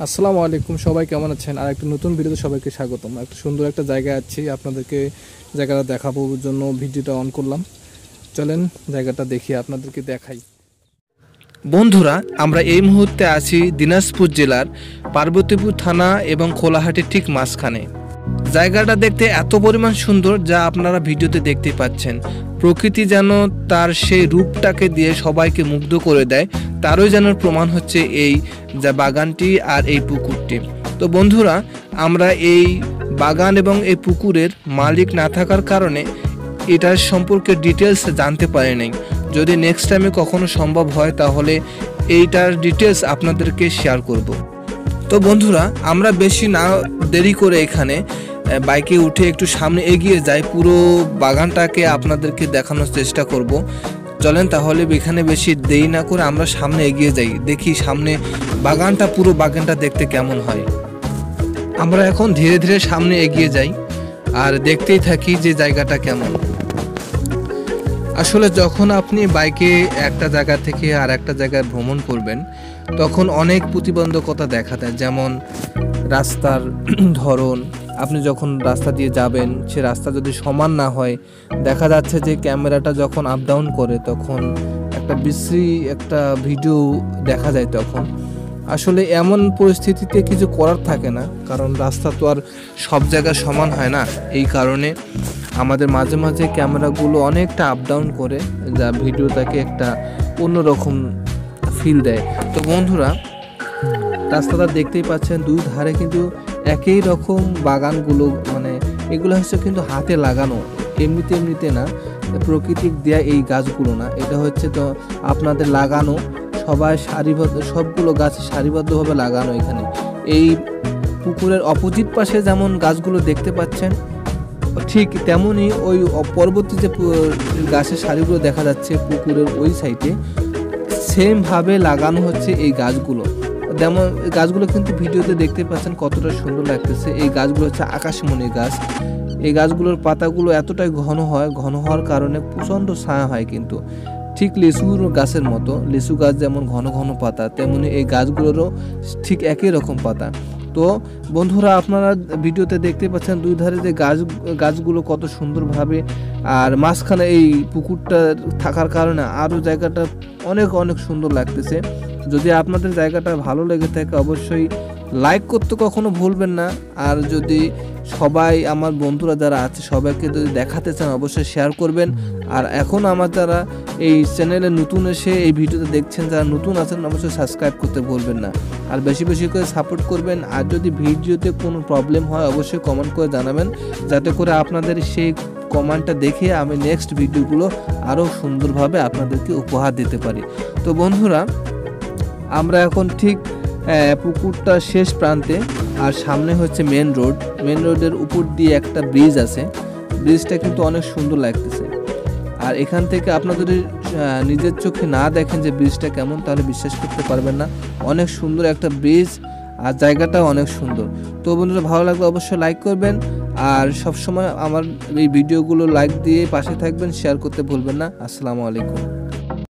আসসালামু আলাইকুম, সবাই কেমন আছেন? আর একটা নতুন ভিডিওতে সবাইকে স্বাগতম। একটা সুন্দর একটা জায়গায় আছি, আপনাদেরকে জায়গাটা দেখাবো জন্য ভিডিওটা অন করলাম। চলেন জায়গাটা দেখি, আপনাদেরকে দেখাই। বন্ধুরা, আমরা এই মুহূর্তে আছি দিনাজপুর জেলার পার্বতীপুর থানা এবং খোলাহাটির ঠিক মাঝখানে। জায়গাটা দেখতে এত পরিমাণ সুন্দর যা আপনারা ভিডিওতে দেখতে পাচ্ছেন। প্রকৃতি যেন তার সেই রূপটাকে দিয়ে সবাইকে মুগ্ধ করে দেয়, তারই যেন প্রমাণ হচ্ছে এই যা বাগানটি আর এই পুকুরটি। তো বন্ধুরা, আমরা এই বাগান এবং এই পুকুরের মালিক না থাকার কারণে এটার সম্পর্কে ডিটেলস জানতে পারি নাই। যদি নেক্সট টাইমে কখনো সম্ভব হয় তাহলে এইটার ডিটেলস আপনাদেরকে শেয়ার করব। তো বন্ধুরা, আমরা বেশি না দেরি করে এখানে বাইকে উঠে একটু সামনে এগিয়ে যাই, পুরো বাগানটাকে আপনাদেরকে দেখানোর চেষ্টা করব। চলেন তাহলে এখানে বেশি দেরি না করে আমরা সামনে এগিয়ে যাই, দেখি সামনে পুরো বাগানটা দেখতে কেমন হয়। আমরা এখন ধীরে ধীরে সামনে এগিয়ে যাই আর দেখতেই থাকি যে জায়গাটা কেমন। আসলে যখন আপনি বাইকে একটা জায়গা থেকে আর একটা জায়গায় ভ্রমণ করবেন তখন অনেক প্রতিবন্ধকতা দেখা দেয়, যেমন রাস্তার ধরন। আপনি যখন রাস্তা দিয়ে যাবেন সে রাস্তা যদি সমান না হয়, দেখা যাচ্ছে যে ক্যামেরাটা যখন আপ ডাউন করে তখন একটা বিশ্রী একটা ভিডিও দেখা যায়। তখন আসলে এমন পরিস্থিতিতে কিছু করার থাকে না, কারণ রাস্তা তো আর সব জায়গায় সমান হয় না। এই কারণে আমাদের মাঝে মাঝে ক্যামেরাগুলো অনেকটা আপ ডাউন করে, যা ভিডিওটাকে একটা অন্যরকম ফিল দেয়। তো বন্ধুরা, রাস্তাটা দেখতেই পাচ্ছেন, দুই ধারে কিন্তু একই রকম বাগানগুলো, মানে এগুলো হচ্ছে কিন্তু হাতে লাগানো, এমনিতে না, প্রকৃতিক দেয়া এই গাছগুলো না, এটা হচ্ছে তো আপনাদের লাগানো, সবাই সারিবদ্ধ, সবগুলো গাছ সারিবদ্ধভাবে লাগানো। এখানে এই পুকুরের অপোজিট পাশে যেমন গাছগুলো দেখতে পাচ্ছেন, ঠিক তেমনই ওই পরবর্তী যে গাছের সারিগুলো দেখা যাচ্ছে পুকুরের ওই সাইডে, সেমভাবে লাগানো হচ্ছে এই গাছগুলো। যেমন গাছগুলো কিন্তু ভিডিওতে দেখতে পাচ্ছেন কতটা সুন্দর লাগতেছে। এই গাছগুলো হচ্ছে আকাশমণি গাছ। এই গাছগুলোর পাতাগুলো এতটাই ঘন হয়, ঘন হওয়ার কারণে প্রচণ্ড ছায়া হয়। কিন্তু ঠিক লিচুর গাছের মতো, লিচু গাছ যেমন ঘন ঘন পাতা, তেমনি এই গাছগুলোরও ঠিক একই রকম পাতা। তো বন্ধুরা, আপনারা ভিডিওতে দেখতে পাচ্ছেন দুই ধারে যে গাছগুলো কত সুন্দরভাবে, আর মাঝখানে এই পুকুরটা থাকার কারণে আরও জায়গাটা অনেক অনেক সুন্দর লাগতেছে। যদি আপনাদের জায়গাটা ভালো লেগে থাকে অবশ্যই লাইক করতে কখনো ভুলবেন না। আর যদি সবাই আমার বন্ধুরা যারা আছে সবাইকে যদি দেখাতে চান অবশ্যই শেয়ার করবেন। আর এখন আমার যারা এই চ্যানেলে নতুন এসে এই ভিডিওতে দেখছেন, যারা নতুন আছেন অবশ্যই সাবস্ক্রাইব করতে ভুলবেন না, আর বেশি বেশি করে সাপোর্ট করবেন। আর যদি ভিডিওতে কোনো প্রবলেম হয় অবশ্যই কমেন্ট করে জানাবেন, যাতে করে আপনাদের সেই কমেন্টটা দেখে আমি নেক্সট ভিডিওগুলো আরও সুন্দরভাবে আপনাদেরকে উপহার দিতে পারি। তো বন্ধুরা, আমরা এখন ঠিক পুকুরটা শেষ প্রান্তে, আর সামনে হচ্ছে মেন রোড। মেন রোডের উপর দিয়ে একটা ব্রিজ আছে, ব্রিজটা কিন্তু অনেক সুন্দর লাগতেছে। আর এখান থেকে আপনারা যদি নিজের চোখে না দেখেন যে ব্রিজটা কেমন, তাহলে বিশ্বাস করতে পারবেন না। অনেক সুন্দর একটা ব্রিজ, আর জায়গাটাও অনেক সুন্দর। তো বন্ধুরা, ভালো লাগলে অবশ্যই লাইক করবেন, আর সবসময় আমার এই ভিডিওগুলো লাইক দিয়ে পাশে থাকবেন, শেয়ার করতে ভুলবেন না। আসসালামু আলাইকুম।